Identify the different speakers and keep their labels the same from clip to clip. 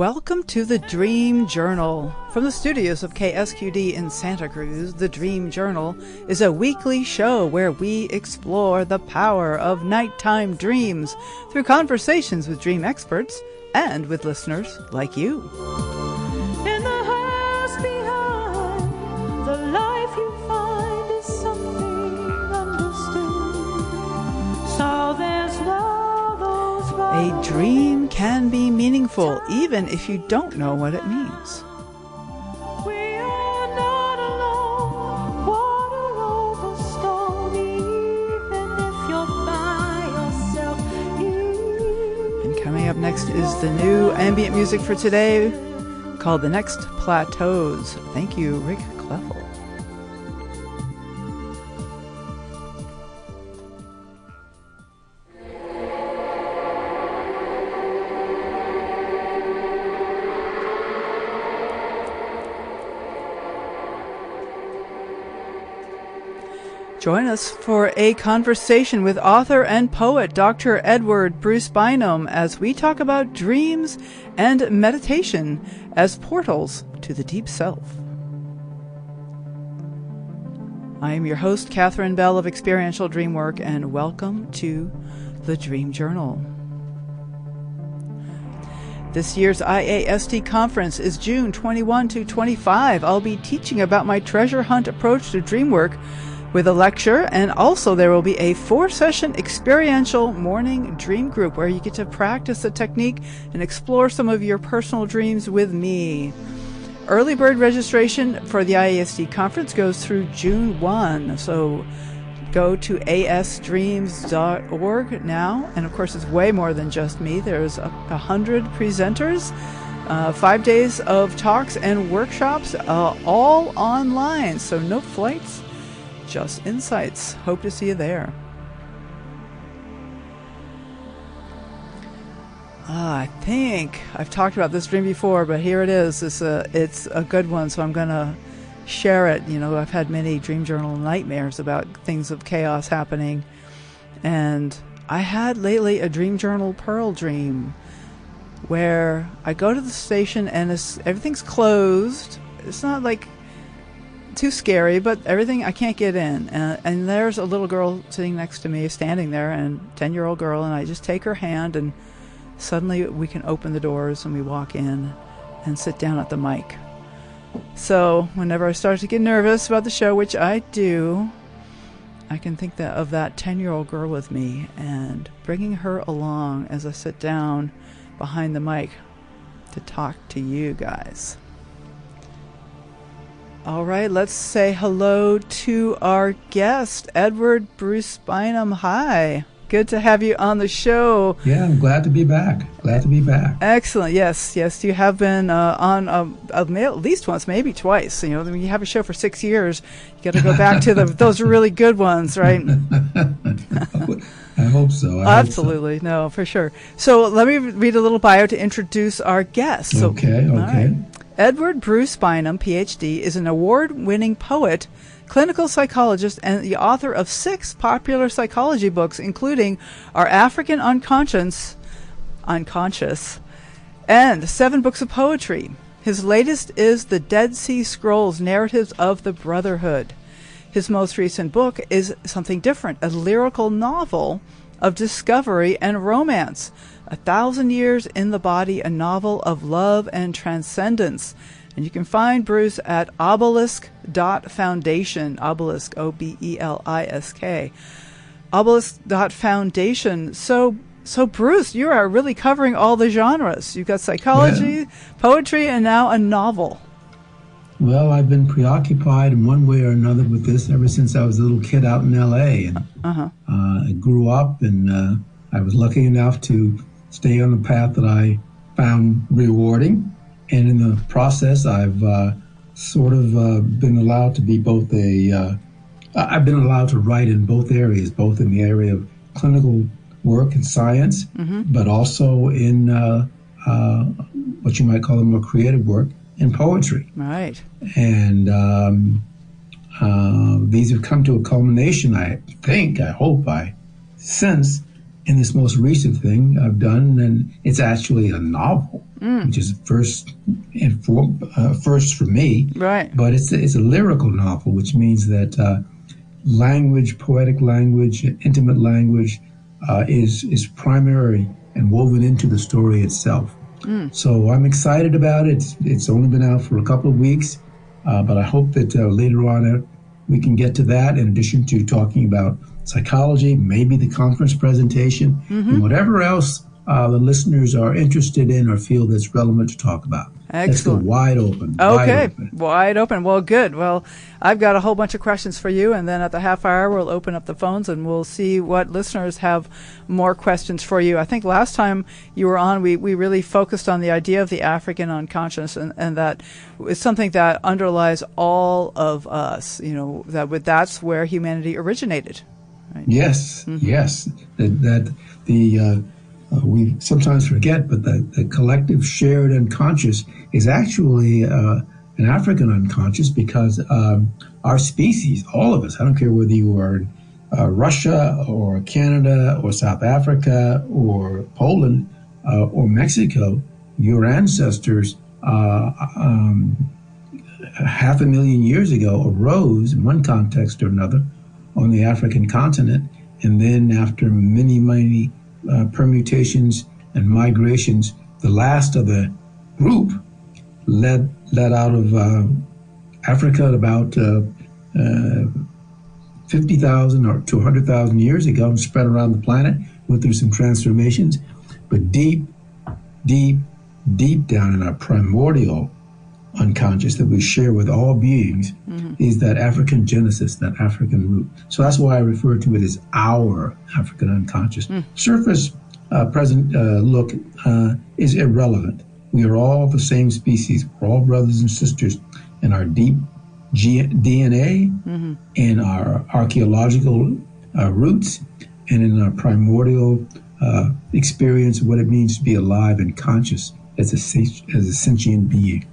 Speaker 1: Welcome to the Dream Journal. From the studios of KSQD in Santa Cruz, the Dream Journal is a weekly show where we explore the power of nighttime dreams through conversations with dream experts and with listeners like you.
Speaker 2: In the house behind, the life you find is something understood. So there's
Speaker 1: a dream can be meaningful, even if you don't know what it means.
Speaker 2: We are not alone, water over stone, even if you're by yourself.
Speaker 1: And coming up next is the new ambient music for today called The Next Plateaus. Thank you, Rick Kleffel. Join us for a conversation with author and poet Dr. Edward Bruce Bynum as we talk about dreams and meditation as portals to the deep self. I am your host, Catherine Bell of Experiential Dreamwork, and welcome to the Dream Journal. This year's IAST conference is June 21 to 25. I'll be teaching about my treasure hunt approach to dreamwork with a lecture, and also there will be a 4-session experiential morning dream group where you get to practice the technique and explore some of your personal dreams with me. Early bird registration for the IASD conference goes through June 1, so go to asdreams.org now, and of course it's way more than just me. There's 100 presenters, 5 days of talks and workshops, all online, so no flights, just insights. Hope to see you there. I think I've talked about this dream before, but here it is. It's a good one, so I'm going to share it. You know, I've had many dream journal nightmares about things of chaos happening, and I had lately a dream journal pearl dream where I go to the station and everything's closed. It's not like too scary, but everything, I can't get in. And there's a little girl sitting next to me, standing there, and 10-year-old girl, and I just take her hand, and suddenly we can open the doors, and we walk in and sit down at the mic. So whenever I start to get nervous about the show, which I do, I can think of that 10-year-old girl with me and bringing her along as I sit down behind the mic to talk to you guys. All right, let's say hello to our guest, Edward Bruce Bynum. Hi. Good to have you on the show.
Speaker 3: Yeah, I'm glad to be back.
Speaker 1: Excellent. Yes. You have been on at least once, maybe twice. You know, when you have a show for 6 years, you got to go back to those really good ones, right?
Speaker 3: I hope so.
Speaker 1: Absolutely. No, for sure. So let me read a little bio to introduce our guest. So,
Speaker 3: okay.
Speaker 1: Right. Edward Bruce Bynum, PhD, is an award-winning poet, clinical psychologist, and the author of 6 popular psychology books, including Our African Unconscious, and 7 books of poetry. His latest is The Dead Sea Scrolls, Narratives of the Brotherhood. His most recent book is something different, a lyrical novel of discovery and romance. 1,000 Years in the Body, a novel of love and transcendence. And you can find Bruce at obelisk.foundation, obelisk, O-B-E-L-I-S-K, obelisk.foundation. So Bruce, you are really covering all the genres. You've got psychology, poetry, and now a novel.
Speaker 3: Well, I've been preoccupied in one way or another with this ever since I was a little kid out in L.A. And I grew up, and I was lucky enough to stay on the path that I found rewarding. And in the process, I've been allowed to be both I've been allowed to write in both areas, both in the area of clinical work and science, but also in what you might call a more creative work in poetry.
Speaker 1: Right.
Speaker 3: And these have come to a culmination, I hope, since in this most recent thing I've done, and it's actually a novel, which is first for me.
Speaker 1: Right.
Speaker 3: But it's a lyrical novel, which means that language, poetic language, intimate language is primary and woven into the story itself. So I'm excited about it. It's only been out for a couple of weeks, but I hope that later on we can get to that in addition to talking about psychology, maybe the conference presentation, and whatever else the listeners are interested in or feel that's relevant to talk about.
Speaker 1: Excellent.
Speaker 3: Let's go wide open.
Speaker 1: Okay, wide open. Well, good. Well, I've got a whole bunch of questions for you, and then at the half hour, we'll open up the phones, and we'll see what listeners have more questions for you. I think last time you were on, we really focused on the idea of the African unconscious, and that it's something that underlies all of us, that's where humanity originated. Right?
Speaker 3: Yes, yes. We sometimes forget, but the collective shared unconscious is actually an African unconscious because our species, all of us, I don't care whether you are in Russia or Canada or South Africa or Poland or Mexico, your ancestors 500,000 years ago arose in one context or another on the African continent, and then after many, many permutations and migrations, the last of the group led out of Africa at about 50,000 or to 100,000 years ago and spread around the planet, went through some transformations. But deep, deep, deep down in our primordial unconscious that we share with all beings is that African genesis, that African root. So that's why I refer to it as our African unconscious. Surface present look is irrelevant. We are all the same species. We're all brothers and sisters, and our deep DNA, in our archaeological roots, and in our primordial experience of what it means to be alive and conscious as a sentient being.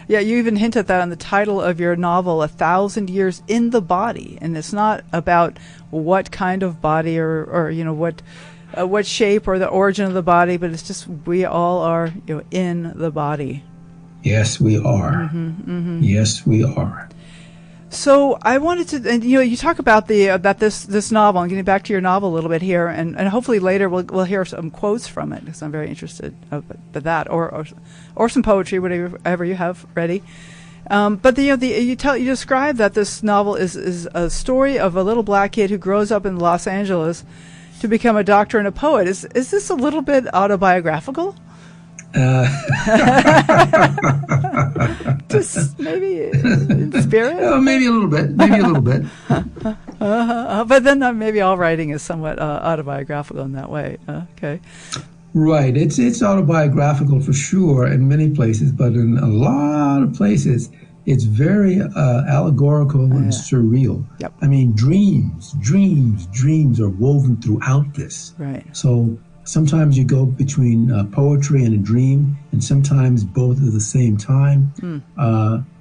Speaker 1: Yeah, you even hint at that in the title of your novel, 1,000 Years in the Body. And it's not about what kind of body or what shape or the origin of the body, but it's just we all are in the body.
Speaker 3: Yes, we are. Yes, we are.
Speaker 1: So I wanted to, and you talk about this novel, and getting back to your novel a little bit here, and hopefully later we'll hear some quotes from it because I'm very interested but that or some poetry, whatever you have ready. But you describe that this novel is a story of a little black kid who grows up in Los Angeles to become a doctor and a poet. Is this a little bit autobiographical? Just maybe in spirit?
Speaker 3: Maybe a little bit.
Speaker 1: But then maybe all writing is somewhat autobiographical in that way. Okay.
Speaker 3: Right. It's autobiographical for sure in many places, but in a lot of places, it's very allegorical and surreal.
Speaker 1: Yep.
Speaker 3: I mean, dreams are woven throughout this.
Speaker 1: Right.
Speaker 3: So sometimes you go between poetry and a dream, and sometimes both at the same time.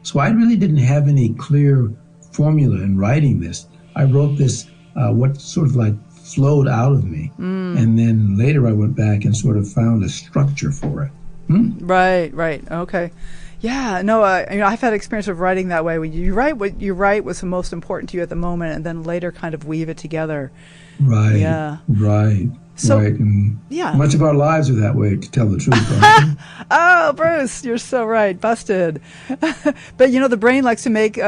Speaker 3: So I really didn't have any clear formula in writing this. I wrote this, what sort of like flowed out of me. And then later I went back and sort of found a structure for it.
Speaker 1: Right. Okay. Yeah, no, I've had experience of writing that way. When you write what you write, what's the most important to you at the moment, and then later kind of weave it together.
Speaker 3: Right.
Speaker 1: Yeah.
Speaker 3: Right.
Speaker 1: So,
Speaker 3: right. And much of our lives are that way, to tell the truth. Right?
Speaker 1: Oh, Bruce, you're so right. Busted. But, the brain likes to make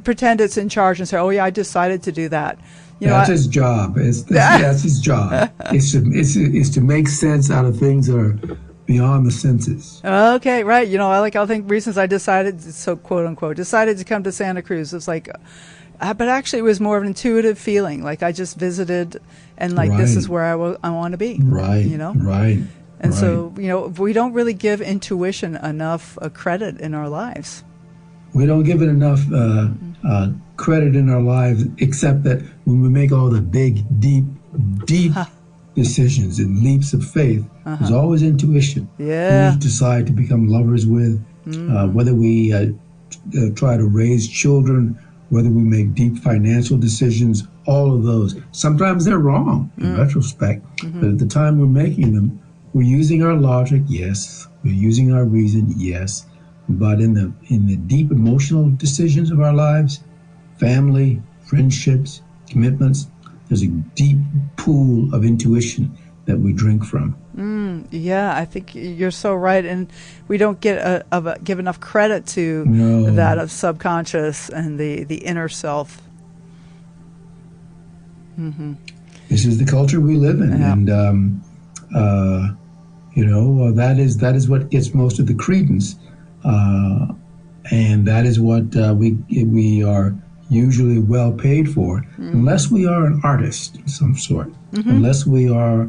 Speaker 1: pretend it's in charge and say, oh, yeah, I decided to do that.
Speaker 3: That's his job. That's his job. It's to make sense out of things that are beyond the senses.
Speaker 1: Okay, right. I think reasons I decided, so quote unquote, decided to come to Santa Cruz. It's like, but actually it was more of an intuitive feeling. Like I just visited and this is where I want to be.
Speaker 3: Right. Right.
Speaker 1: And so, we don't really give intuition enough credit in our lives.
Speaker 3: We don't give it enough credit in our lives, except that when we make all the big, deep decisions and leaps of faith, there's always intuition.
Speaker 1: Yeah.
Speaker 3: Who we decide to become lovers with, whether we try to raise children whether we make deep financial decisions, all of those. Sometimes they're wrong in retrospect, but at the time we're making them, we're using our logic, yes. We're using our reason, yes. But in the deep emotional decisions of our lives, family, friendships, commitments, there's a deep pool of intuition that we drink from.
Speaker 1: Yeah, I think you're so right, and we don't give enough credit to that of subconscious and the inner self.
Speaker 3: This is the culture we live in, and that is what gets most of the credence, and that is what we are usually well paid for, unless we are an artist of some sort, unless we are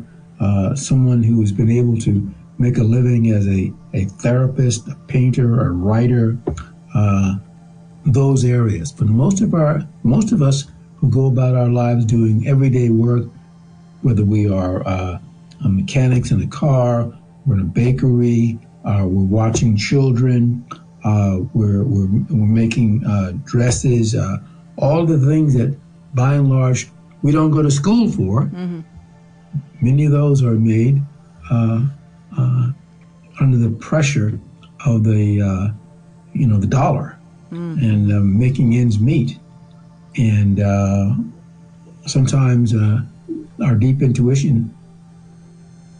Speaker 3: someone who has been able to make a living as a therapist, a painter, a writer, those areas. But most of us who go about our lives doing everyday work, whether we are mechanics in a car, we're in a bakery, we're watching children, we're making dresses, all the things that, by and large, we don't go to school for. Many of those are made under the pressure of the dollar and making ends meet. And sometimes our deep intuition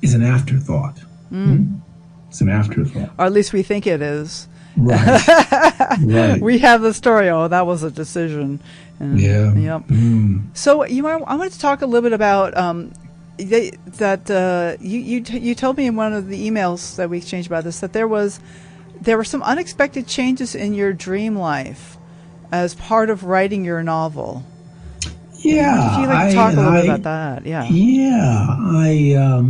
Speaker 3: is an afterthought. It's an afterthought.
Speaker 1: Or at least we think it is.
Speaker 3: Right. Right.
Speaker 1: We have the story. Oh, that was a decision. And,
Speaker 3: yeah.
Speaker 1: Yep. So I wanted to talk a little bit about you told me in one of the emails that we exchanged about this that there were some unexpected changes in your dream life as part of writing your novel.
Speaker 3: Yeah.
Speaker 1: Would you like to talk a little bit about that? Yeah.
Speaker 3: Yeah.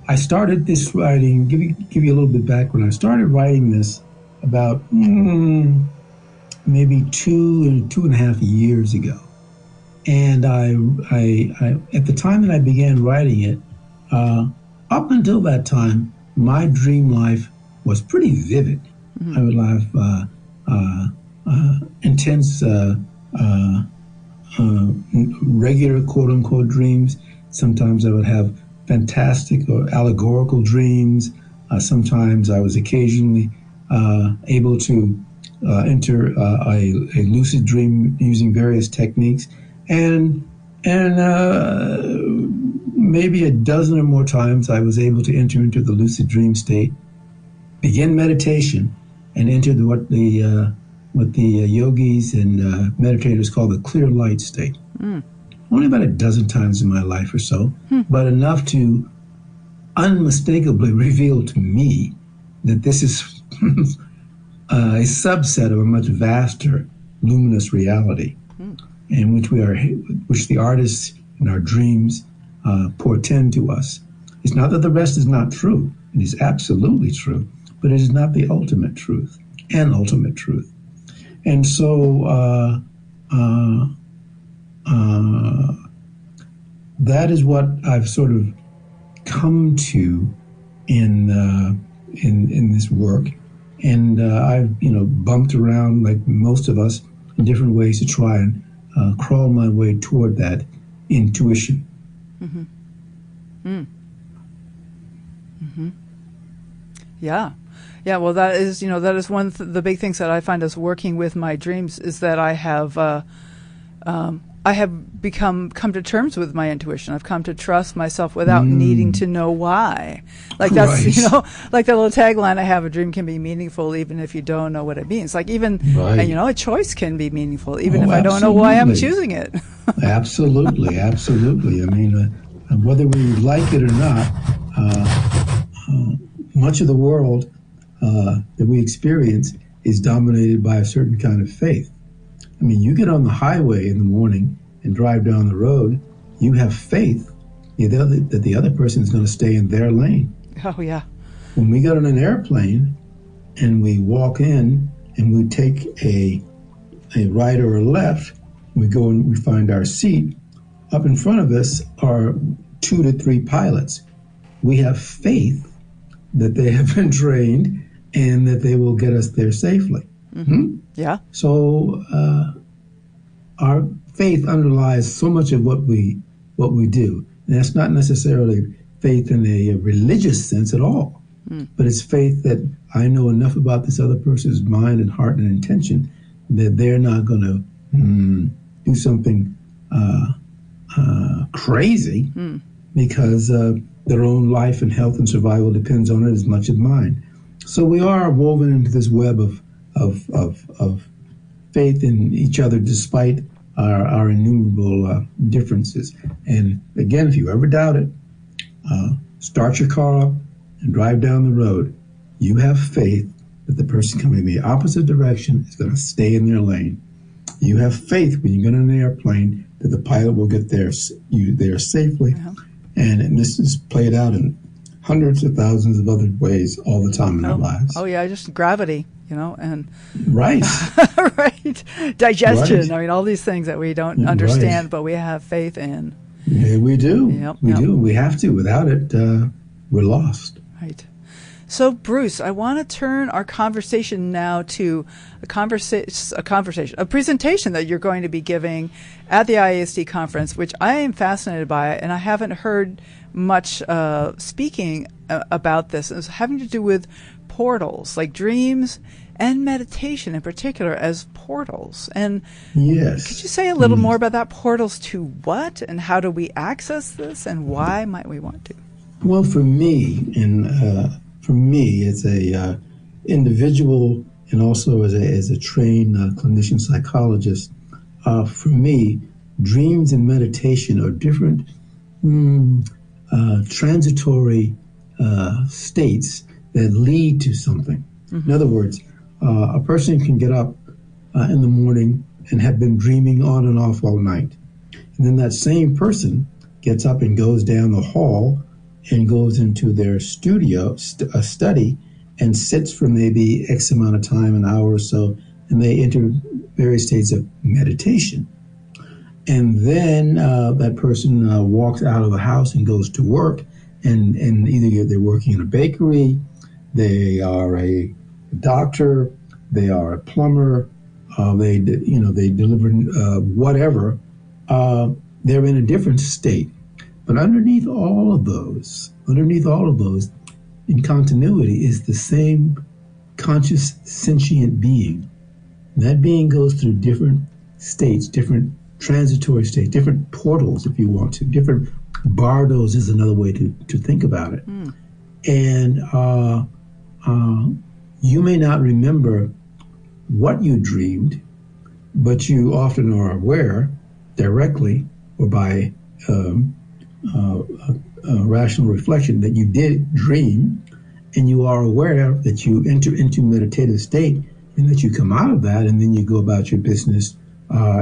Speaker 3: I started this writing, give you a little bit background. I started writing this about maybe 2.5 years ago. And I at the time that I began writing it, up until that time, my dream life was pretty vivid. I would have intense, regular quote-unquote dreams. Sometimes I would have fantastic or allegorical dreams. Sometimes I was occasionally able to enter a lucid dream using various techniques. And maybe a dozen or more times I was able to enter into the lucid dream state, begin meditation, and enter what the yogis and meditators call the clear light state. Only about a dozen times in my life or so, but enough to unmistakably reveal to me that this is a subset of a much vaster, luminous reality, in which the artists in our dreams portend to us. It's not that the rest is not true; it is absolutely true, but it is not the ultimate truth, an ultimate truth. And so that is what I've sort of come to in this work, and I've bumped around like most of us in different ways to try and crawl my way toward that intuition.
Speaker 1: Yeah. Well, that is one of the big things that I find as working with my dreams is that I have come to terms with my intuition. I've come to trust myself without needing to know why. Like that's like the little tagline I have: a dream can be meaningful even if you don't know what it means. Like even a choice can be meaningful even if I don't know why I'm choosing it.
Speaker 3: Absolutely. I mean, whether we like it or not, much of the world that we experience is dominated by a certain kind of faith. I mean, you get on the highway in the morning and drive down the road, you have faith that the other person is going to stay in their lane.
Speaker 1: Oh, yeah.
Speaker 3: When we get on an airplane and we walk in and we take a right or a left, we go and we find our seat. Up in front of us are 2 to 3 pilots. We have faith that they have been trained and that they will get us there safely.
Speaker 1: Yeah.
Speaker 3: So our faith underlies so much of what we do. And that's not necessarily faith in a religious sense at all, but it's faith that I know enough about this other person's mind and heart and intention that they're not going to do something crazy because their own life and health and survival depends on it as much as mine. So we are woven into this web of faith in each other despite our innumerable differences. And again, if you ever doubt it, start your car up and drive down the road. You have faith that the person coming in the opposite direction is going to stay in their lane. You have faith when you get on an airplane that the pilot will get there safely. Uh-huh. And this is played out in hundreds of thousands of other ways all the time in our lives.
Speaker 1: Oh, yeah, just gravity, and...
Speaker 3: Right.
Speaker 1: Right. Digestion.
Speaker 3: Right.
Speaker 1: I mean, all these things that we don't understand, but we have faith in.
Speaker 3: Yeah, we do.
Speaker 1: Yep.
Speaker 3: We do. We have to. Without it, we're lost.
Speaker 1: Right. So, Bruce, I want to turn our conversation now to a presentation that you're going to be giving at the IASD conference, which I am fascinated by, and I haven't heard much speaking about this. It's having to do with portals, like dreams and meditation in particular as portals. And
Speaker 3: yes,
Speaker 1: could you say a little more about that? Portals to what, and how do we access this, and why might we want to?
Speaker 3: Well, for me, as a individual and also as a trained clinician psychologist, for me, dreams and meditation are different transitory states that lead to something. Mm-hmm. In other words, a person can get up in the morning and have been dreaming on and off all night. And then that same person gets up and goes down the hall and goes into their studio, study, and sits for maybe X amount of time, an hour or so, and they enter various states of meditation. And then that person walks out of the house and goes to work, and either they're working in a bakery, they are a doctor, they are a plumber, they deliver whatever. They're in a different state. But underneath all of those, in continuity, is the same conscious sentient being. And that being goes through different states, different transitory states, different portals, if you want to. Different bardos is another way to think about it. Mm. And you may not remember what you dreamed, but you often are aware directly or by rational reflection that you did dream, and you are aware that you enter into meditative state and that you come out of that, and then you go about your business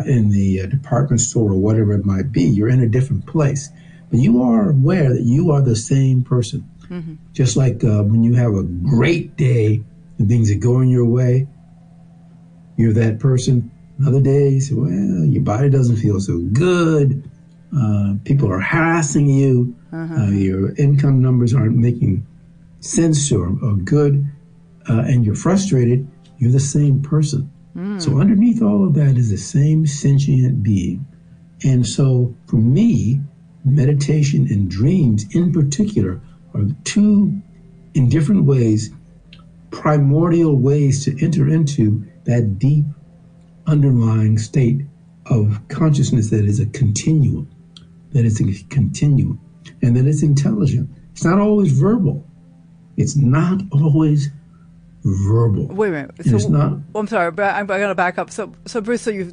Speaker 3: in the department store or whatever it might be. You're in a different place, but you are aware that you are the same person. Mm-hmm. Just like when you have a great day and things are going your way, you're that person. Other days, well, your body doesn't feel so good. People are harassing you. Uh-huh. Your income numbers aren't making sense or good, and you're frustrated. You're the same person. Mm. So underneath all of that is the same sentient being. And so for me, meditation and dreams in particular are two, in different ways, primordial ways to enter into that deep underlying state of consciousness that is a continuum, and that it's intelligent. It's not always verbal. Wait a minute. So, it's not. Well,
Speaker 1: I'm sorry, but I'm going to back up. So Bruce, you're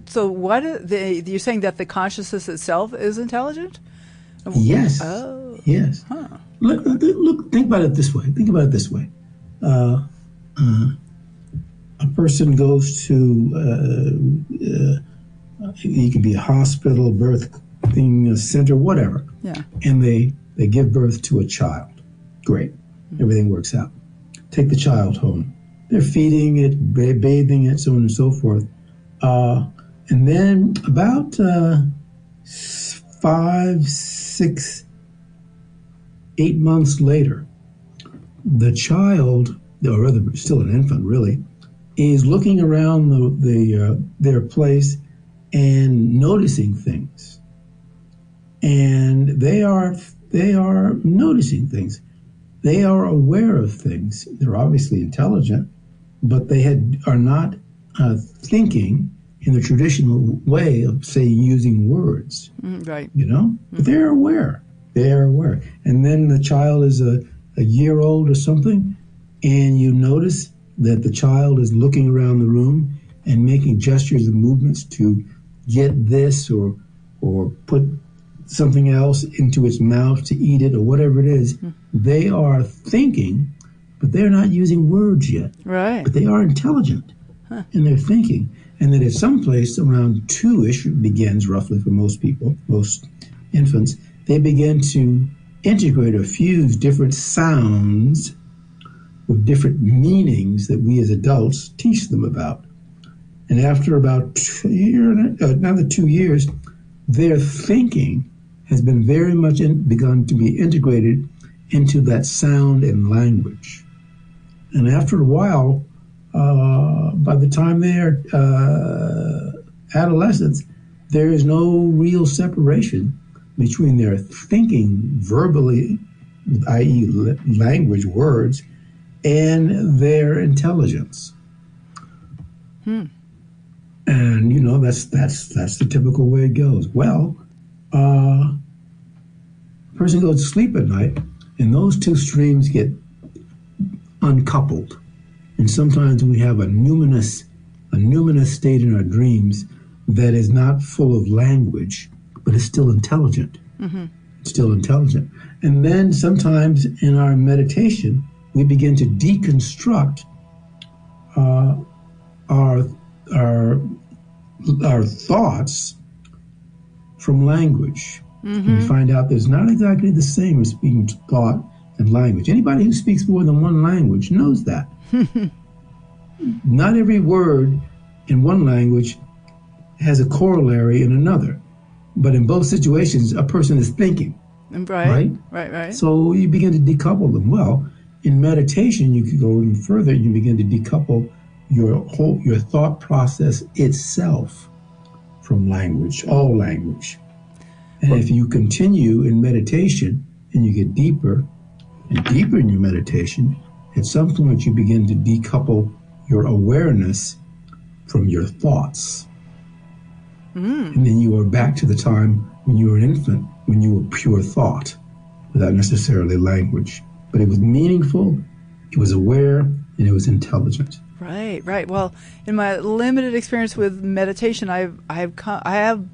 Speaker 1: saying that the consciousness itself is intelligent?
Speaker 3: Yes.
Speaker 1: Oh.
Speaker 3: Yes. Huh. Look. Think about it this way. A person goes to, it could be a hospital, birthing center, whatever.
Speaker 1: Yeah.
Speaker 3: And they give birth to a child. Great. Mm-hmm. Everything works out. Take the child home. They're feeding it, bathing it, so on and so forth. And then about 5, 6, 8 months later, the child, or rather still an infant really, is looking around their place and noticing things. And they are noticing things. They are aware of things. They're obviously intelligent, but they are not thinking in the traditional way of, say, using words.
Speaker 1: Right.
Speaker 3: You know? But they're aware. They're aware. And then the child is a year old or something, and you notice that the child is looking around the room and making gestures and movements to get this or put something else into its mouth to eat it or whatever it is. They are thinking, but they're not using words yet.
Speaker 1: Right.
Speaker 3: But they are intelligent, and they're thinking. And then at some place around 2-ish, it begins roughly for most people, most infants, they begin to integrate or fuse different sounds with different meanings that we as adults teach them about. And after about another 2 years, their thinking has been very much begun to be integrated into that sound and language. And after a while, by the time they're adolescents, there is no real separation between their thinking verbally, i.e. language, words, and their intelligence. And, you know, that's the typical way it goes. Well, a person goes to sleep at night, and those two streams get uncoupled. And sometimes we have a numinous state in our dreams that is not full of language, but is still intelligent. It's still intelligent. And then sometimes in our meditation, we begin to deconstruct our thoughts from language. And we find out there's not exactly the same as speaking thought and language. Anybody who speaks more than one language knows that. Not every word in one language has a corollary in another. But in both situations, a person is thinking. Right. So you begin to decouple them. Well, in meditation, you could go even further. You begin to decouple your thought process itself from language, all language. And if you continue in meditation and you get deeper and deeper in your meditation, at some point you begin to decouple your awareness from your thoughts. And then you are back to the time when you were an infant, when you were pure thought, without necessarily language. But it was meaningful, it was aware, and it was intelligent.
Speaker 1: Right. Well, in my limited experience with meditation, I have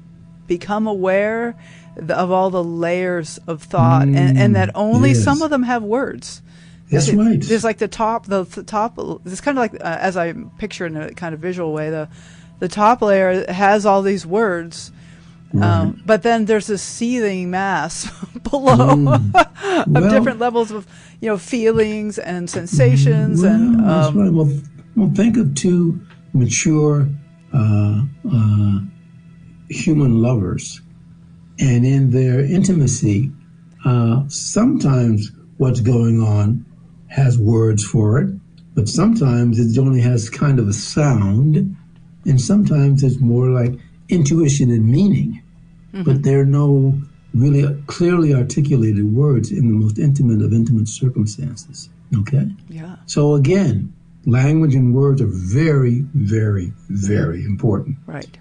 Speaker 1: become aware of all the layers of thought, and that only some of them have words.
Speaker 3: That's right.
Speaker 1: There's like the top. It's kind of like as I picture in a kind of visual way. The top layer has all these words, but then there's this seething mass below of different levels of feelings and sensations.
Speaker 3: That's right. Well, think of two mature human lovers, and in their intimacy, sometimes what's going on has words for it, but sometimes it only has kind of a sound, and sometimes it's more like intuition and meaning. But there are no really clearly articulated words in the most intimate of intimate circumstances. Okay? Yeah. So again, language and words are very, very, very important. Right.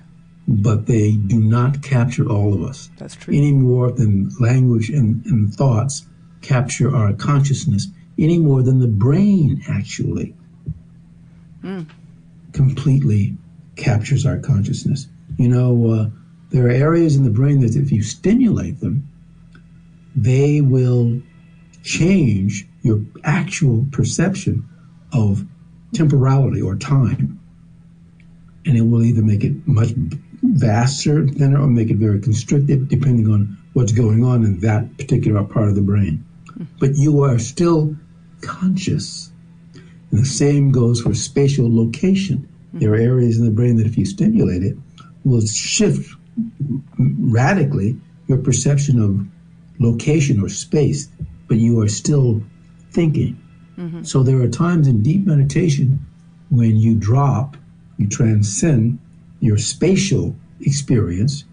Speaker 3: But they do not capture all of us.
Speaker 1: That's true.
Speaker 3: Any more than language and thoughts capture our consciousness, any more than the brain actually completely captures our consciousness. There are areas in the brain that if you stimulate them, they will change your actual perception of temporality or time. And it will either make it much vaster than or make it very constricted, depending on what's going on in that particular part of the brain. But you are still conscious. And the same goes for spatial location. There are areas in the brain that if you stimulate it, will shift radically your perception of location or space, but you are still thinking. So there are times in deep meditation when you drop, you transcend your spatial experience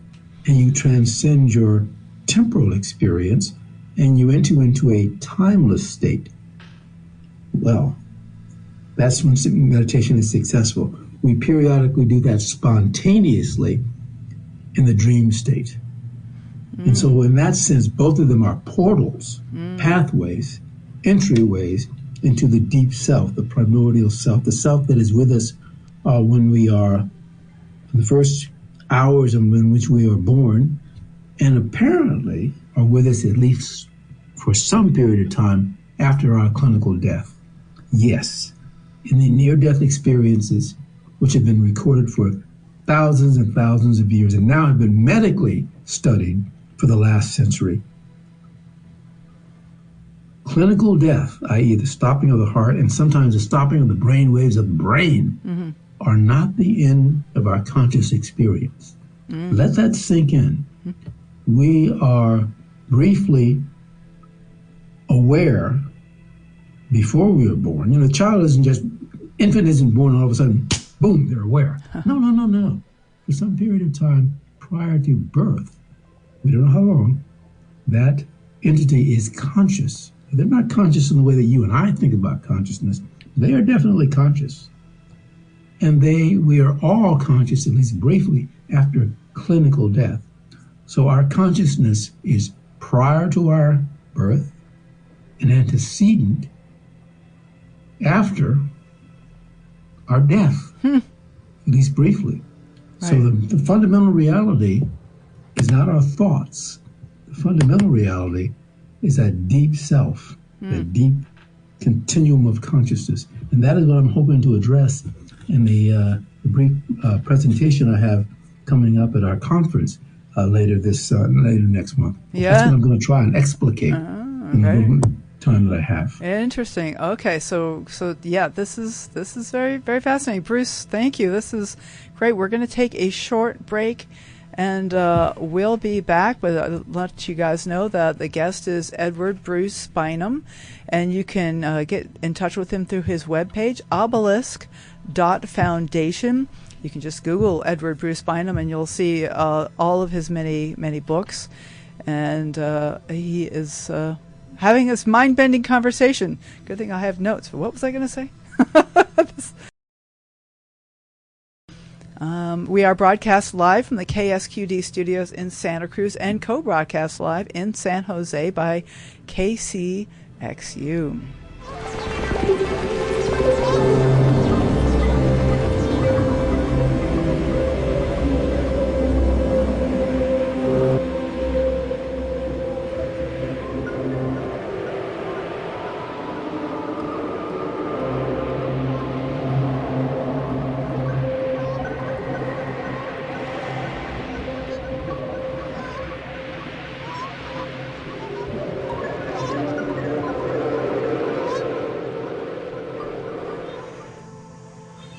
Speaker 3: and you transcend your temporal experience and you enter into a timeless state. Well, that's when meditation is successful. We periodically do that spontaneously in the dream state. And so in that sense, both of them are portals, pathways, entryways into the deep self, the primordial self, the self that is with us when we are in the first hours in which we are born, and apparently are with us at least for some period of time after our clinical death. Yes, in the near-death experiences, which have been recorded for thousands and thousands of years and now have been medically studied for the last century, clinical death, i.e. the stopping of the heart and sometimes the stopping of the brain waves of the brain, are not the end of our conscious experience. Let that sink in. We are briefly aware before we are born. You know, the child isn't just, infant isn't born all of a sudden, boom, they're aware. No. For some period of time prior to birth, we don't know how long, that entity is conscious. They're not conscious in the way that you and I think about consciousness. They are definitely conscious. And we are all conscious, at least briefly, after clinical death. So our consciousness is prior to our birth and antecedent after our death, at least briefly. Right. So the fundamental reality is not our thoughts. The fundamental reality is that deep self, that deep continuum of consciousness. And that is what I'm hoping to address in the brief presentation I have coming up at our conference later next month.
Speaker 1: Yeah.
Speaker 3: That's what I'm going to try and explicate in the little time that I have.
Speaker 1: Interesting. Okay, so yeah, this is very, very fascinating. Bruce, thank you. This is great. We're going to take a short break, and we'll be back. But I'll let you guys know that the guest is Edward Bruce Bynum, and you can get in touch with him through his webpage, obelisk.foundation. You can just Google Edward Bruce Bynum, and you'll see all of his many, many books. And he is having this mind-bending conversation. Good thing I have notes. What was I going to say? We are broadcast live from the KSQD studios in Santa Cruz and co-broadcast live in San Jose by KCXU.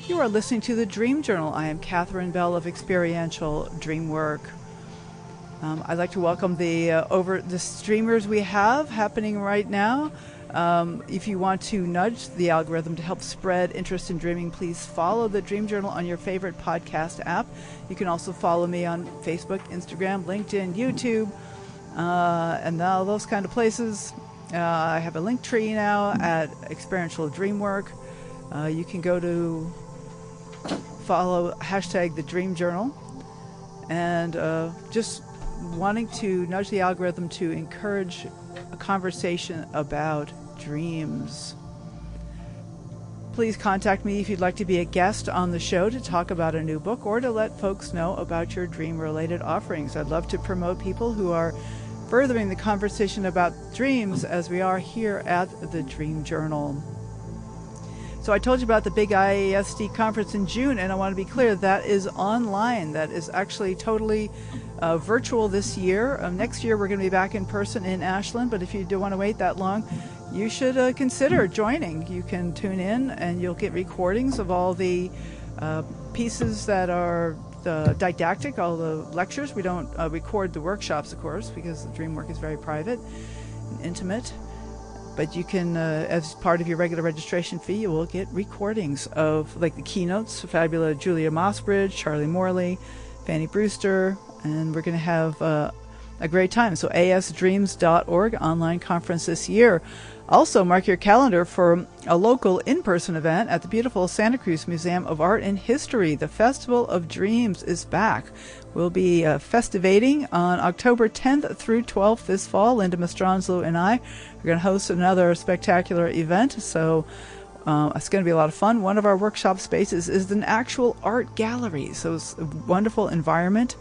Speaker 1: You are listening to the Dream Journal. I am Catherine Bell of Experiential Dream Work. I'd like to welcome the streamers we have happening right now. If you want to nudge the algorithm to help spread interest in dreaming, please follow the Dream Journal on your favorite podcast app. You can also follow me on Facebook, Instagram, LinkedIn, YouTube, and all those kind of places. I have a link tree now at Experiential Dream Work. You can go to follow hashtag the Dream Journal, and just wanting to nudge the algorithm to encourage a conversation about dreams. Please contact me if you'd like to be a guest on the show to talk about a new book or to let folks know about your dream-related offerings. I'd love to promote people who are furthering the conversation about dreams as we are here at the Dream Journal. So I told you about the big IASD conference in June, and I want to be clear, that is online. That is actually totally virtual this year. Next year we're going to be back in person in Ashland, but if you don't want to wait that long, you should consider joining. You can tune in and you'll get recordings of all the pieces that are didactic, all the lectures. We don't record the workshops, of course, because the dream work is very private and intimate. But you can, as part of your regular registration fee, you will get recordings of like the keynotes, fabulous Julia Mossbridge, Charlie Morley, Fanny Brewster, and we're going to have a great time. So asdreams.org, online conference this year. Also, mark your calendar for a local in-person event at the beautiful Santa Cruz Museum of Art and History. The Festival of Dreams is back. We'll be festivating on October 10th through 12th this fall. Linda Mastronslow and I are going to host another spectacular event, so it's going to be a lot of fun. One of our workshop spaces is an actual art gallery, so it's a wonderful environment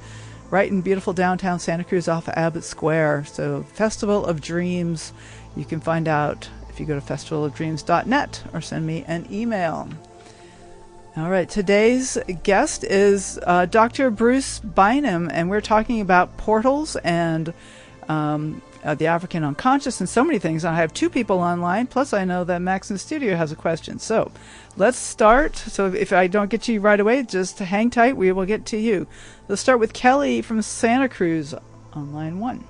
Speaker 1: right in beautiful downtown Santa Cruz off of Abbott Square. So Festival of Dreams, you can find out if you go to festivalofdreams.net or send me an email. All right, today's guest is Dr. Bruce Bynum, and we're talking about portals and the African unconscious and so many things. I have two people online, plus I know that Max in the studio has a question. So let's start. So if I don't get to you right away, just hang tight. We will get to you. Let's start with Kelly from Santa Cruz on line 1.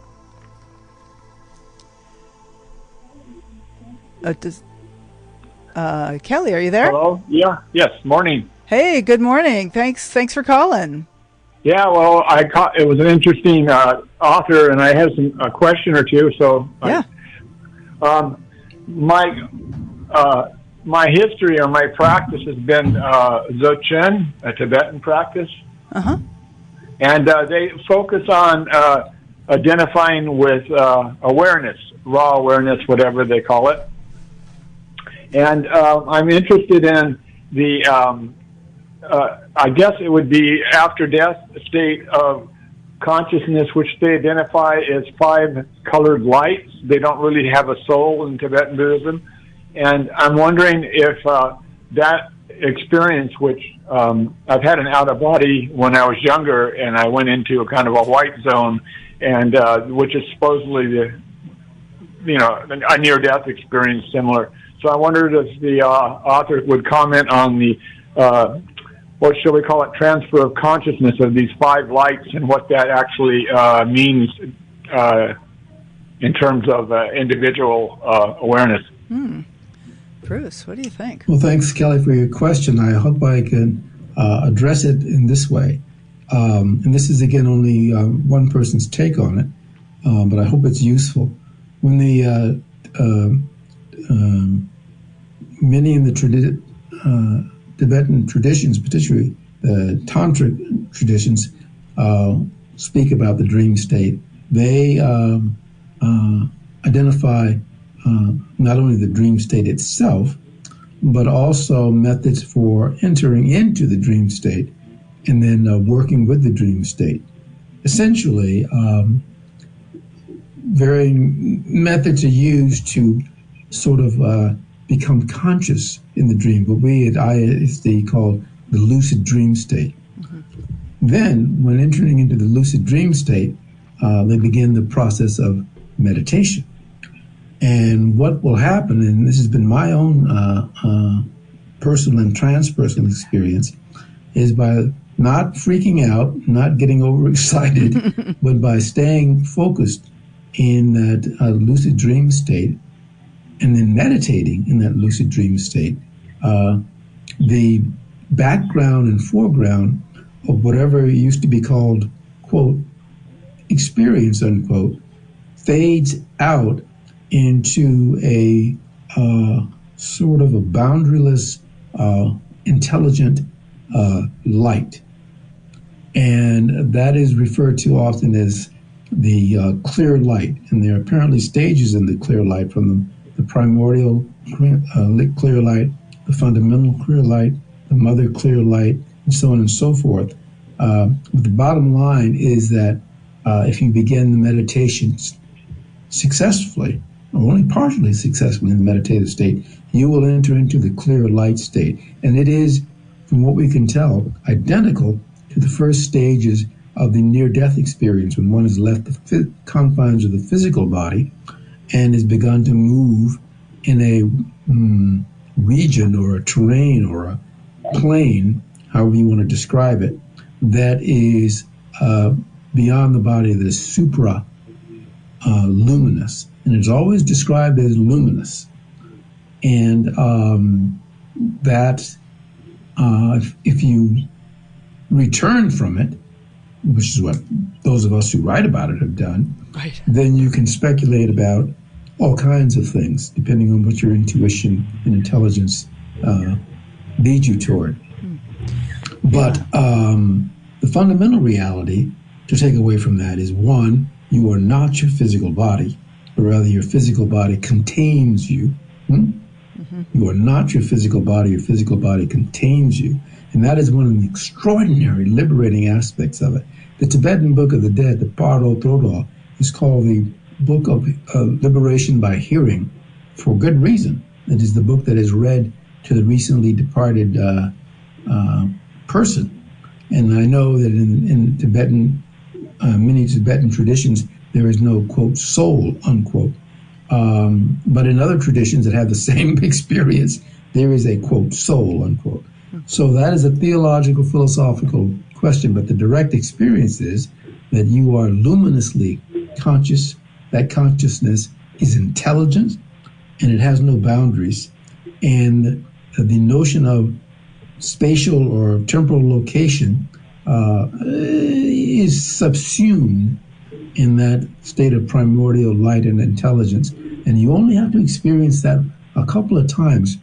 Speaker 1: Kelly, are you there?
Speaker 4: Hello? Yeah. Yes. Morning.
Speaker 1: Hey, good morning. Thanks for calling.
Speaker 4: Yeah. Well, it was an interesting author, and I have a question or two. So,
Speaker 1: yeah.
Speaker 4: My history or my practice has been Dzogchen, a Tibetan practice, and they focus on identifying with awareness, raw awareness, whatever they call it. And I'm interested in the, I guess it would be after death state of consciousness, which they identify as 5 colored lights. They don't really have a soul in Tibetan Buddhism. And I'm wondering if that experience, which I've had an out-of-body when I was younger, and I went into a kind of a white zone, and which is supposedly a near-death experience similar. So I wondered if the author would comment on the, what shall we call it, transfer of consciousness of these 5 lights and what that actually means in terms of individual awareness.
Speaker 1: Bruce, what do you think?
Speaker 3: Well, thanks, Kelly, for your question. I hope I can address it in this way. And this is, again, only one person's take on it, but I hope it's useful. When the many in the Tibetan traditions, particularly the tantric traditions, speak about the dream state. They identify not only the dream state itself, but also methods for entering into the dream state and then working with the dream state. Essentially, varying methods are used to sort of become conscious in the dream, what we at ISD call the lucid dream state. Then, when entering into the lucid dream state, they begin the process of meditation. And what will happen, and this has been my own personal and transpersonal experience, is by not freaking out, not getting overexcited, but by staying focused in that lucid dream state, and then meditating in that lucid dream state, the background and foreground of whatever used to be called, quote, experience, unquote, fades out into a sort of a boundaryless, intelligent light. And that is referred to often as the clear light. And there are apparently stages in the clear light, from the primordial clear light, the fundamental clear light, the mother clear light, and so on and so forth. But the bottom line is that if you begin the meditation successfully, or only partially successfully in the meditative state, you will enter into the clear light state. And it is, from what we can tell, identical to the first stages of the near-death experience, when one has left the confines of the physical body and has begun to move in a region or a terrain or a plane, however you want to describe it, that is beyond the body, that is supra luminous. and it's always described as luminous. And that if you return from it, which is what those of us who write about it have done,
Speaker 1: Right.
Speaker 3: then you can speculate about all kinds of things, depending on what your intuition and intelligence lead you toward. But the fundamental reality to take away from that is, one, you are not your physical body, but rather your physical body contains you. You are not your physical body contains you. And that is one of the extraordinary liberating aspects of it. The Tibetan Book of the Dead, the Paro Trodol, is called the Book of Liberation by Hearing for good reason. It is the book that is read to the recently departed person. And I know that in Tibetan, many Tibetan traditions, there is no, quote, soul, unquote. But in other traditions that have the same experience, there is a, quote, soul, unquote. So that is a theological, philosophical question, but the direct experience is that you are luminously conscious. That consciousness is intelligent, and it has no boundaries. And the notion of spatial or temporal location is subsumed in that state of primordial light and intelligence. And you only have to experience that a couple of times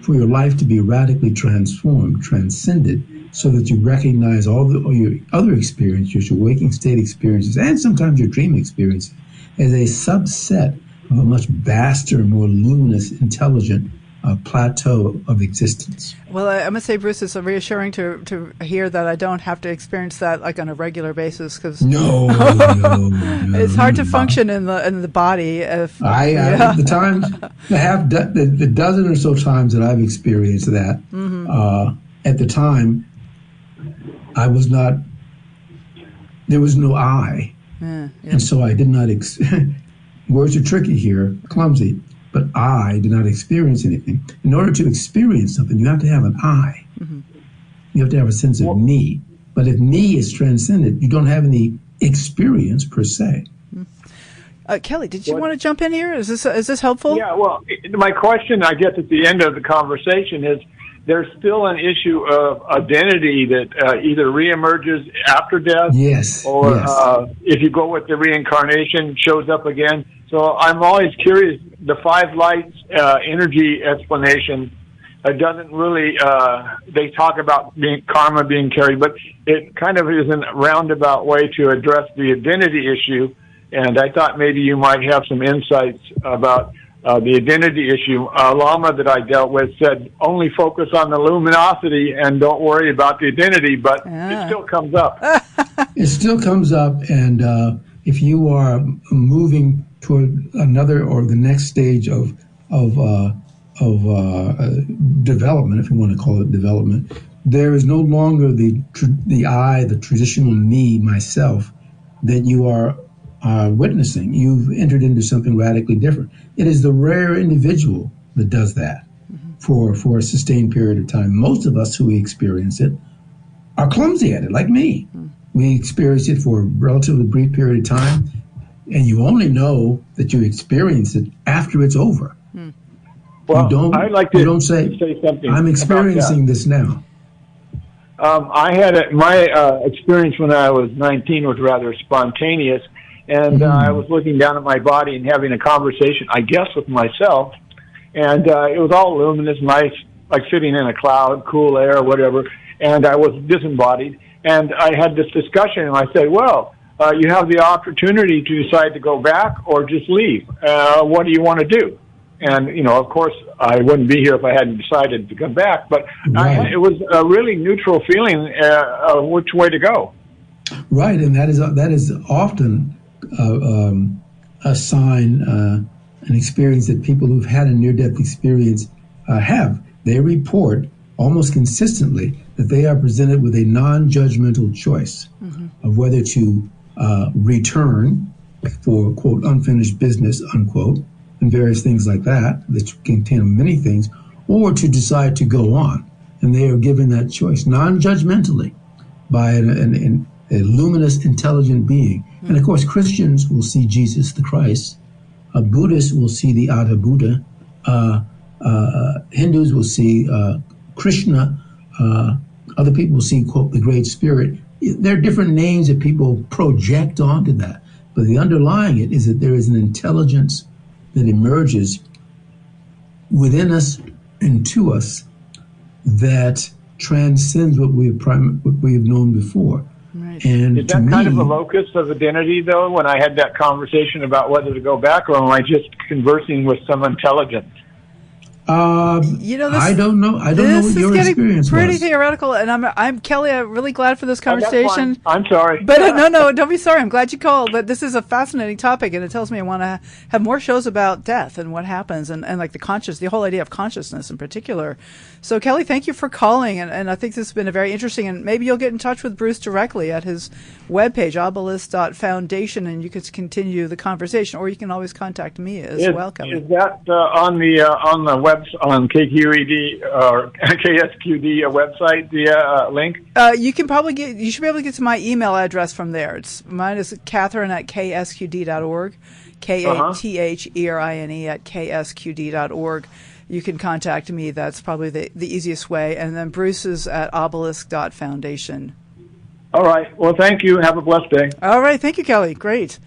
Speaker 3: for your life to be radically transformed, transcended, so that you recognize all your other experiences, your waking state experiences, and sometimes your dream experiences, as a subset of a much vaster, more luminous, intelligent plateau of existence.
Speaker 1: Well, I must say, Bruce, it's reassuring to hear that I don't have to experience that like on a regular basis, because
Speaker 3: no,
Speaker 1: it's hard to function in the body. If
Speaker 3: the times, the dozen or so times that I've experienced that, at the time, I was not. There was no I, and so I did not. Words are tricky here, clumsy. But I did not experience anything. In order to experience something, you have to have an I. You have to have a sense of me. But if me is transcended, you don't have any experience per se.
Speaker 1: Kelly, did you want to jump in here? Is this helpful?
Speaker 4: Yeah, well, my question, I guess, at the end of the conversation is, there's still an issue of identity that either reemerges after death, or if you go with the reincarnation, shows up again. So I'm always curious. The five lights energy explanation doesn't really. They talk about karma being carried, but it kind of is a roundabout way to address the identity issue. And I thought maybe you might have some insights about the identity issue. A Lama that I dealt with said, only focus on the luminosity and don't worry about the identity, but it still comes up.
Speaker 3: It still comes up, and if you are moving toward another or the next stage of development, if you want to call it development, there is no longer the I, the traditional me, myself, that you are witnessing. You've entered into something radically different. It is the rare individual that does that for a sustained period of time. Most of us who experience it are clumsy at it, like me. We experience it for a relatively brief period of time, and you only know that you experience it after it's over.
Speaker 4: Well, I'd like to
Speaker 3: say
Speaker 4: something.
Speaker 3: I'm experiencing this now.
Speaker 4: I had my experience when I was 19 was rather spontaneous. And I was looking down at my body and having a conversation, I guess, with myself. And it was all luminous, nice, like sitting in a cloud, cool air, whatever. And I was disembodied. And I had this discussion, and I said, well, you have the opportunity to decide to go back or just leave. What do you want to do? And, of course, I wouldn't be here if I hadn't decided to come back. But it was a really neutral feeling which way to go.
Speaker 3: Right, and that is often a sign, an experience that people who've had a near-death experience have. They report almost consistently that they are presented with a non-judgmental choice of whether to return for, quote, unfinished business, unquote, and various things like that contain many things, or to decide to go on. And they are given that choice non-judgmentally by a luminous, intelligent being. And of course, Christians will see Jesus the Christ Buddhists will see the Ada Buddha. Hindus will see Krishna. Other people will see, quote, the Great Spirit. There are different names that people project onto that. But the underlying it is that there is an intelligence that emerges within us and to us that transcends what we have known before.
Speaker 1: Right.
Speaker 3: And
Speaker 4: is that kind of a locus of identity, though, when I had that conversation about whether to go back, or am I just conversing with some intelligence?
Speaker 3: I don't know. I don't know what your experience was.
Speaker 1: Pretty theoretical, and I'm Kelly. I'm really glad for this conversation.
Speaker 4: Oh, I'm sorry,
Speaker 1: but no, don't be sorry. I'm glad you called. But this is a fascinating topic, and it tells me I want to have more shows about death and what happens, and like the whole idea of consciousness in particular. So, Kelly, thank you for calling, and I think this has been a very interesting. And maybe you'll get in touch with Bruce directly at his webpage, obelisk.foundation, and you can continue the conversation, or you can always contact me as well, Kelly.
Speaker 4: Is that on the web? On KQED or KSQD website, the link?
Speaker 1: You should be able to get to my email address from there. Mine is Catherine at ksqd.org, KATHERINE at ksqd.org. You can contact me. That's probably the easiest way. And then Bruce is at obelisk.foundation.
Speaker 4: All right. Well, thank you. Have a blessed day.
Speaker 1: All right. Thank you, Kelly. Great.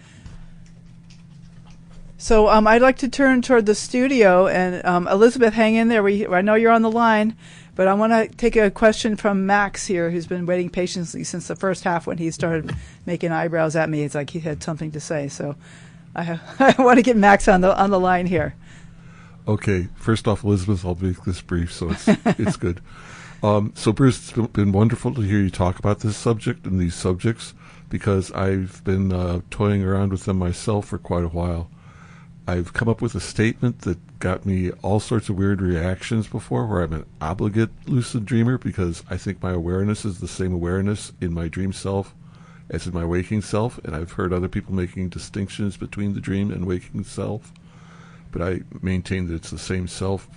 Speaker 1: So I'd like to turn toward the studio, and Elizabeth, hang in there. I know you're on the line, but I want to take a question from Max here, who's been waiting patiently since the first half when he started making eyebrows at me. It's like he had something to say. So I want to get Max on the line here.
Speaker 5: Okay. First off, Elizabeth, I'll make this brief, so it's good. So Bruce, it's been wonderful to hear you talk about this subject and these subjects, because I've been toying around with them myself for quite a while. I've come up with a statement that got me all sorts of weird reactions before, where I'm an obligate lucid dreamer, because I think my awareness is the same awareness in my dream self as in my waking self, and I've heard other people making distinctions between the dream and waking self, but I maintain that it's the same self.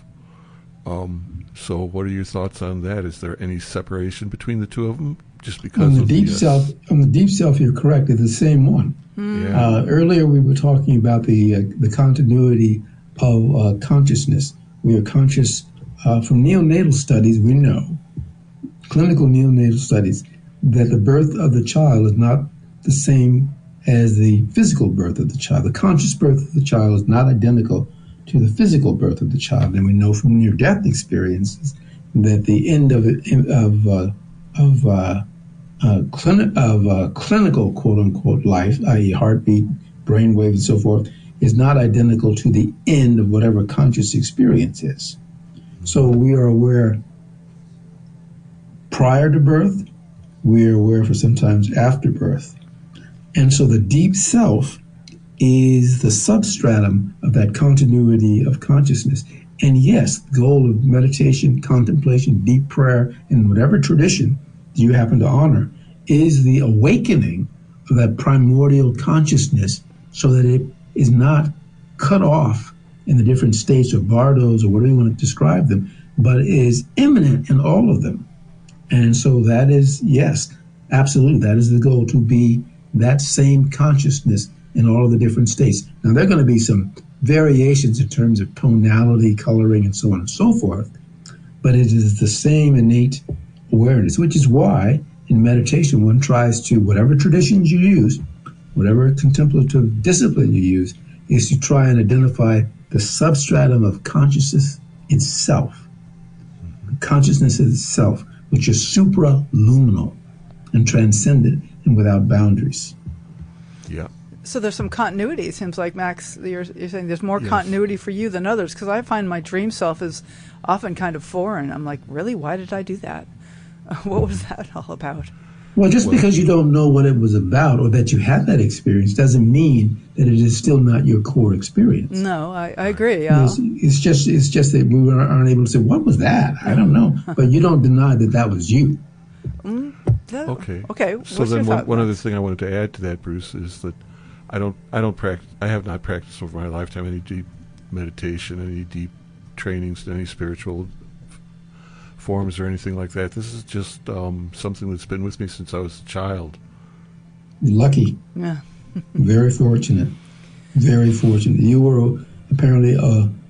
Speaker 5: So what are your thoughts on that? Is there any separation between the two of them? Just because
Speaker 3: on the deep self, you're correct. It's the same one.
Speaker 5: Yeah.
Speaker 3: Earlier, we were talking about the continuity of consciousness. We are conscious from neonatal studies. We know, clinical neonatal studies, that the birth of the child is not the same as the physical birth of the child. The conscious birth of the child is not identical to the physical birth of the child, and we know from near-death experiences that the end of clinical quote-unquote life, i.e. heartbeat, brainwave, and so forth, is not identical to the end of whatever conscious experience is. So we are aware prior to birth, we are aware for sometimes after birth. And so the deep self is the substratum of that continuity of consciousness. And yes, the goal of meditation, contemplation, deep prayer, and whatever tradition you happen to honor is the awakening of that primordial consciousness, so that it is not cut off in the different states or bardos or whatever you want to describe them, but is immanent in all of them. And so that is, yes, absolutely, that is the goal, to be that same consciousness in all of the different states. Now, there are going to be some variations in terms of tonality, coloring, and so on and so forth, but it is the same innate awareness, which is why in meditation one tries to, whatever traditions you use, whatever contemplative discipline you use, is to try and identify the substratum of consciousness itself. Consciousness itself, which is supraluminal and transcendent and without boundaries.
Speaker 5: Yeah.
Speaker 1: So there's some continuity. It seems like, Max, you're saying there's more continuity for you than others, because I find my dream self is often kind of foreign. I'm like, really? Why did I do that? What was that all about?
Speaker 3: Well, just because you don't know what it was about or that you had that experience doesn't mean that it is still not your core experience.
Speaker 1: No, I agree.
Speaker 3: It's just that we aren't able to say, what was that? I don't know. But you don't deny that that was you.
Speaker 5: Okay. So
Speaker 1: What's
Speaker 5: then
Speaker 1: your thought,
Speaker 5: one other
Speaker 1: Max?
Speaker 5: thing I wanted to add to that, Bruce, is that I have not practiced over my lifetime any deep meditation, any deep trainings, any spiritual forms or anything like that. This is just something that's been with me since I was a child.
Speaker 3: You're lucky.
Speaker 1: Yeah.
Speaker 3: Very fortunate. Very fortunate. You were apparently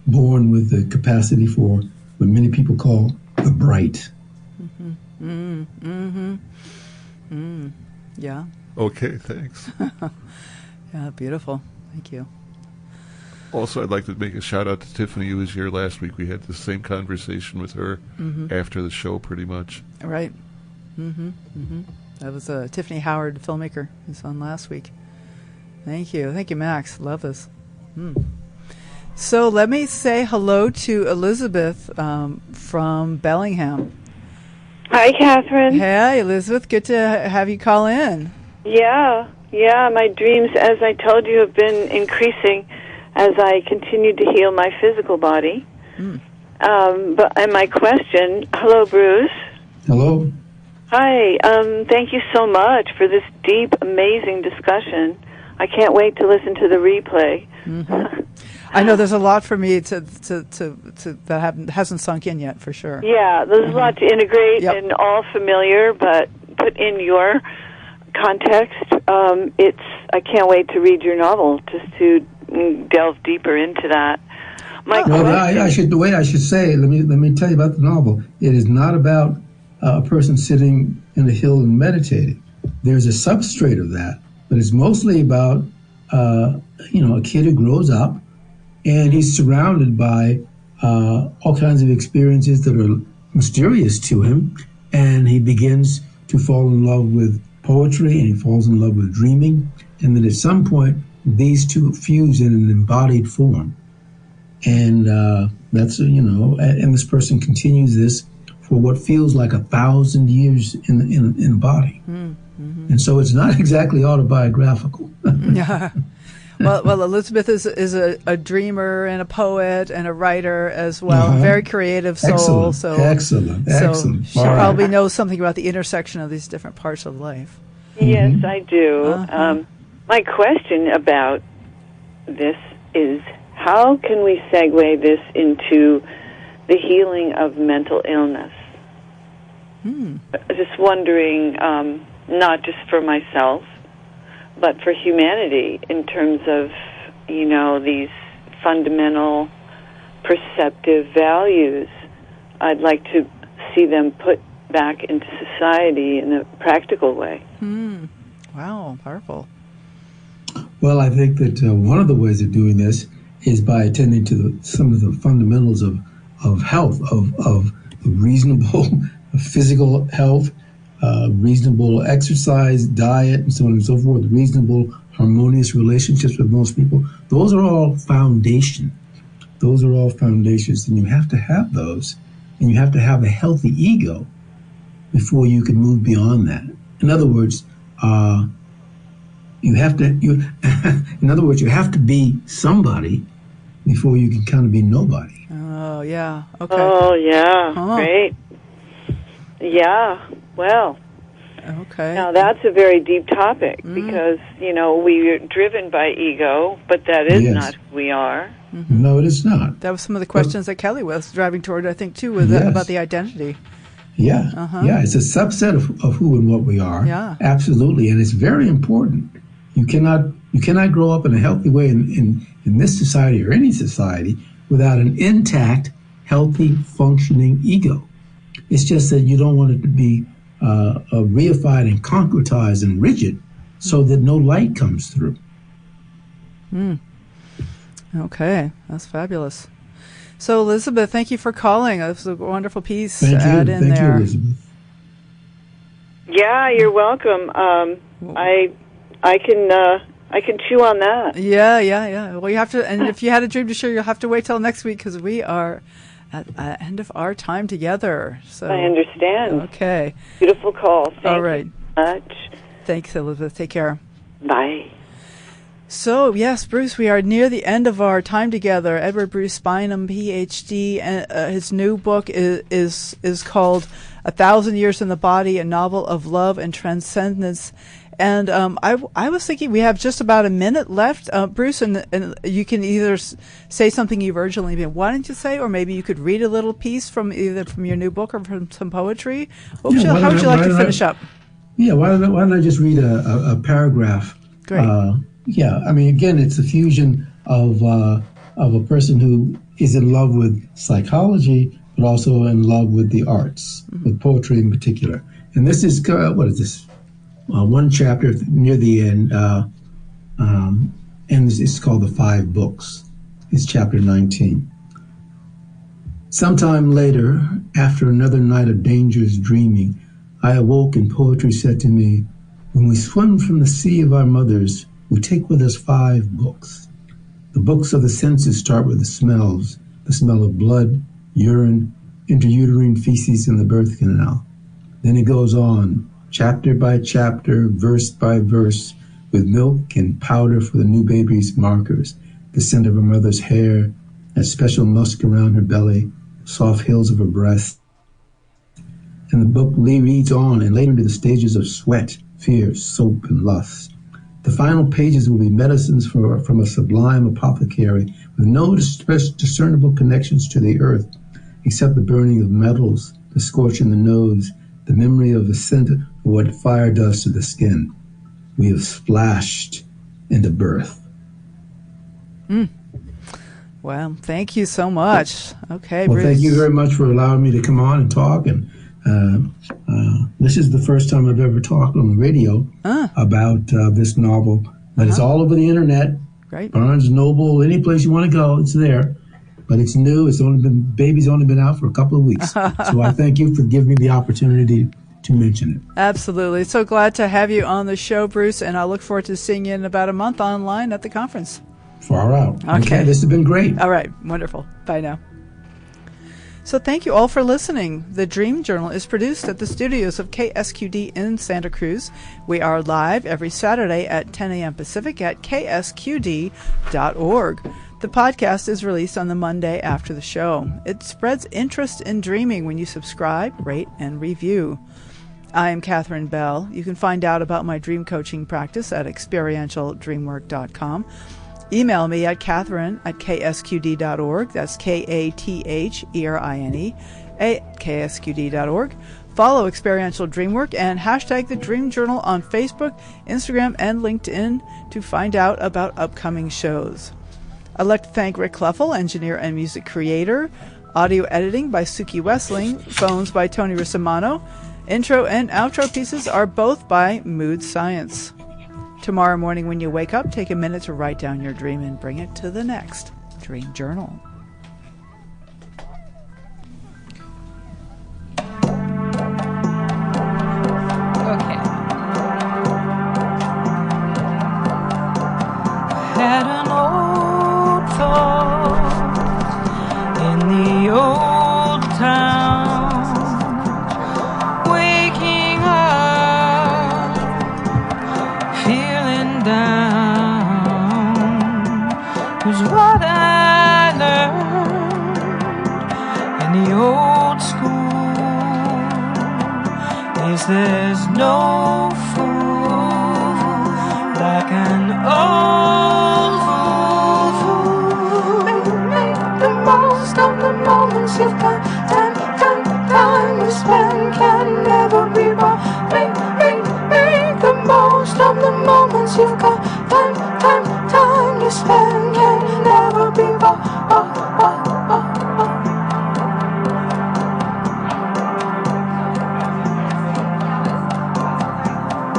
Speaker 3: born with the capacity for what many people call the bright.
Speaker 1: Yeah.
Speaker 5: Okay, thanks.
Speaker 1: Yeah, beautiful. Thank you.
Speaker 5: Also, I'd like to make a shout out to Tiffany, who was here last week. We had the same conversation with her after the show, pretty much.
Speaker 1: Right. That was Tiffany Howard, filmmaker, who's on last week. Thank you. Thank you, Max. Love this. So let me say hello to Elizabeth from Bellingham.
Speaker 6: Hi, Catherine.
Speaker 1: Hey, Elizabeth. Good to have you call in.
Speaker 6: Yeah. My dreams, as I told you, have been increasing as I continue to heal my physical body. And my question, hello, Bruce.
Speaker 3: Hello.
Speaker 6: Hi. Thank you so much for this deep, amazing discussion. I can't wait to listen to the replay.
Speaker 1: I know there's a lot for me to that hasn't sunk in yet, for sure.
Speaker 6: Yeah, there's a lot to integrate and all familiar, but put in your context. I can't wait to read your novel, just to delve deeper into that.
Speaker 3: The way I should say, let me tell you about the novel. It is not about a person sitting in the hill and meditating. There's a substrate of that, but it's mostly about a kid who grows up and he's surrounded by all kinds of experiences that are mysterious to him, and he begins to fall in love with poetry and he falls in love with dreaming, and then at some point these two fuse in an embodied form, and that's and this person continues this for what feels like 1,000 years in a body. And so it's not exactly autobiographical.
Speaker 1: Yeah. Well, Elizabeth is a dreamer and a poet and a writer as well. Very creative soul.
Speaker 3: Excellent.
Speaker 1: So she probably knows something about the intersection of these different parts of life.
Speaker 6: Yes, I do. My question about this is, how can we segue this into the healing of mental illness? Just wondering, not just for myself, but for humanity, in terms of, these fundamental perceptive values. I'd like to see them put back into society in a practical way.
Speaker 1: Wow, powerful.
Speaker 3: Well, I think that one of the ways of doing this is by attending to some of the fundamentals of health, of reasonable physical health, reasonable exercise, diet, and so on and so forth, reasonable, harmonious relationships with most people. Those are all foundation. Those are all foundations, and you have to have those, and you have to have a healthy ego before you can move beyond that. In other words, you have to be somebody before you can kind of be nobody.
Speaker 1: Oh, yeah. Okay.
Speaker 6: Oh, yeah. Great. Yeah. Well.
Speaker 1: Okay.
Speaker 6: Now, that's a very deep topic because, we are driven by ego, but that is not who we are.
Speaker 3: No, it is not.
Speaker 1: That was some of the questions that Kelly was driving toward, I think, too, with about the identity.
Speaker 3: Yeah. Yeah, it's a subset of who and what we are.
Speaker 1: Yeah.
Speaker 3: Absolutely. And it's very important. You cannot grow up in a healthy way in this society or any society without an intact, healthy, functioning ego. It's just that you don't want it to be reified and concretized and rigid so that no light comes through.
Speaker 1: Okay, that's fabulous. So, Elizabeth, thank you for calling. That was a wonderful piece
Speaker 3: Thank
Speaker 1: to add
Speaker 3: you.
Speaker 1: in
Speaker 3: Thank
Speaker 1: there.
Speaker 3: you, Elizabeth.
Speaker 6: Yeah, you're welcome. I can chew on that.
Speaker 1: Yeah. Well, you have to, and if you had a dream to share, you'll have to wait till next week because we are at the end of our time together. So
Speaker 6: I understand.
Speaker 1: Okay.
Speaker 6: Beautiful call.
Speaker 1: All right.
Speaker 6: Thank you so much.
Speaker 1: Thanks, Elizabeth. Take care.
Speaker 6: Bye.
Speaker 1: So, yes, Bruce, we are near the end of our time together. Edward Bruce Bynum, PhD, and his new book is called 1,000 Years in the Body, a novel of love and transcendence. And I was thinking we have just about a minute left, Bruce, and you can either say something you've originally been wanting to say, or maybe you could read a little piece from either from your new book or from some poetry. How would you like to finish up?
Speaker 3: Yeah, why don't I just read a paragraph?
Speaker 1: Great.
Speaker 3: Yeah, I mean, again, it's a fusion of a person who is in love with psychology, but also in love with the arts, with poetry in particular. And this is what is this? One chapter near the end, and it's called The Five Books. It's chapter 19. Sometime later, after another night of dangerous dreaming, I awoke and poetry said to me, "When we swim from the sea of our mothers, we take with us 5 books. The books of the senses start with the smells, the smell of blood, urine, intrauterine feces in the birth canal. Then it goes on, chapter by chapter, verse by verse, with milk and powder for the new baby's markers, the scent of her mother's hair, that special musk around her belly, soft hills of her breast." And the book reads on, and later into the stages of sweat, fear, soap, and lust. The final pages will be medicines from a sublime apothecary with no discernible connections to the earth, except the burning of metals, the scorch in the nose, the memory of the scent of what fire does to the skin. We have splashed into birth.
Speaker 1: Well, thank you so much. Okay,
Speaker 3: Well,
Speaker 1: Bruce.
Speaker 3: thank you very much for allowing me to come on and talk. And this is the first time I've ever talked on the radio about this novel. But it's all over the internet.
Speaker 1: Great.
Speaker 3: Barnes Noble, any place you want to go, it's there. But it's new. Baby's only been out for a couple of weeks. So I thank you for giving me the opportunity to mention it.
Speaker 1: Absolutely. So glad to have you on the show, Bruce, and I look forward to seeing you in about a month online at the conference.
Speaker 3: Far out.
Speaker 1: Okay.
Speaker 3: This has been great.
Speaker 1: All right. Wonderful. Bye now. So thank you all for listening. The Dream Journal is produced at the studios of KSQD in Santa Cruz. We are live every Saturday at 10 a.m. Pacific at ksqd.org. The podcast is released on the Monday after the show. It spreads interest in dreaming when you subscribe, rate, and review. I am Catherine Bell. You can find out about my dream coaching practice at experientialdreamwork.com. Email me at catherine@ksqd.org. That's KATHERINE at ksqd.org. Follow Experiential Dreamwork and hashtag the Dream Journal on Facebook, Instagram, and LinkedIn to find out about upcoming shows. I'd like to thank Rick Kleffel, engineer and music creator. Audio editing by Suki Wessling. Phones by Tony Rissimano. Intro and outro pieces are both by Mood Science. Tomorrow morning when you wake up, take a minute to write down your dream and bring it to the next Dream Journal.
Speaker 2: Okay. Had an old thought in the old town, waking up, feeling down, was what I learned in the old school, is there's no fool like an old fool. Make the most of the moments you've got. Time you spend can never be bought. Make the most of the moments you've got. Time you spend can never be bought.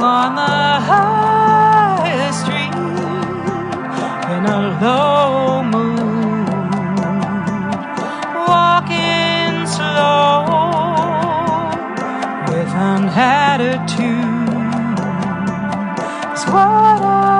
Speaker 2: On the high street in a low mood, walking slow with an attitude is what I